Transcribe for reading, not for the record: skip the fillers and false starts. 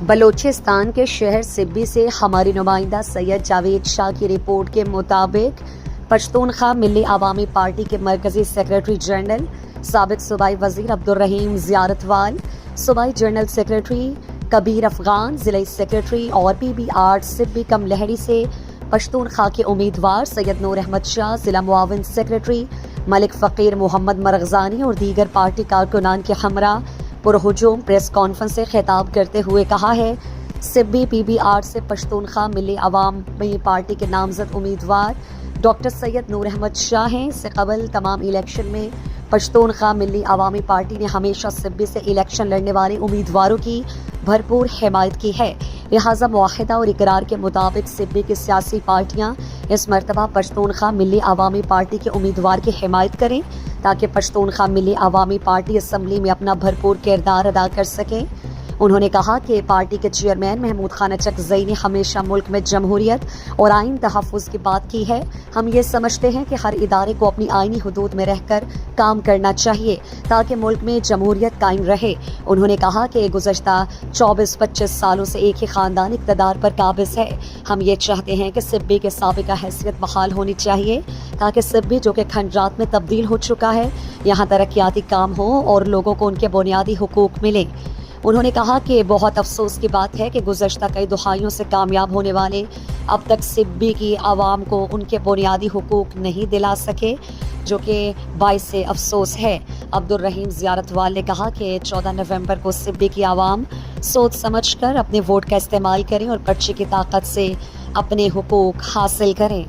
بلوچستان کے شہر سبی سے ہماری نمائندہ سید جاوید شاہ کی رپورٹ کے مطابق پشتونخوا ملی عوامی پارٹی کے مرکزی سیکریٹری جنرل سابق صوبائی وزیر عبدالرحیم زیارتوال، صوبائی جنرل سیکریٹری کبیر افغان، ضلعی سیکریٹری اور PBR سبی کم لہڑی سے پشتونخوا کے امیدوار سید نور احمد شاہ، ضلع معاون سیکریٹری ملک فقیر محمد مرغزانی اور دیگر پارٹی کارکنان کے ہمراہ پرہجوم پریس کانفرنس سے خطاب کرتے ہوئے کہا ہے، سبی PBR سے پشتونخوا ملی عوامی پارٹی کے نامزد امیدوار ڈاکٹر سید نور احمد شاہ ہیں۔ اس سے قبل تمام الیکشن میں پشتونخوا ملی عوامی پارٹی نے ہمیشہ سبی سے الیکشن لڑنے والے امیدواروں کی بھرپور حمایت کی ہے، لہٰذا معاہدہ اور اقرار کے مطابق سبی کی سیاسی پارٹیاں اس مرتبہ پشتونخوا ملی عوامی پارٹی کے امیدوار کی حمایت کریں تاکہ پشتونخوا ملی عوامی پارٹی اسمبلی میں اپنا بھرپور کردار ادا کر سکے۔ انہوں نے کہا کہ پارٹی کے چیئرمین محمود خان اچکزئی نے ہمیشہ ملک میں جمہوریت اور آئین تحفظ کی بات کی ہے۔ ہم یہ سمجھتے ہیں کہ ہر ادارے کو اپنی آئینی حدود میں رہ کر کام کرنا چاہیے تاکہ ملک میں جمہوریت قائم رہے۔ انہوں نے کہا کہ گزشتہ 24-25 سالوں سے ایک ہی خاندان اقتدار پر قابض ہے۔ ہم یہ چاہتے ہیں کہ سبی کے سابقہ حیثیت بحال ہونی چاہیے تاکہ سبی جو کہ کھنڈرات میں تبدیل ہو چکا ہے، یہاں ترقیاتی کام ہوں اور لوگوں کو ان کے بنیادی حقوق ملیں۔ انہوں نے کہا کہ بہت افسوس کی بات ہے کہ گزشتہ کئی دہائیوں سے کامیاب ہونے والے اب تک سبی کی عوام کو ان کے بنیادی حقوق نہیں دلا سکے، جو کہ باعث افسوس ہے۔ عبدالرحیم زیارتوال نے کہا کہ 14 نومبر کو سبی کی عوام سوچ سمجھ کر اپنے ووٹ کا استعمال کریں اور پرچی کی طاقت سے اپنے حقوق حاصل کریں۔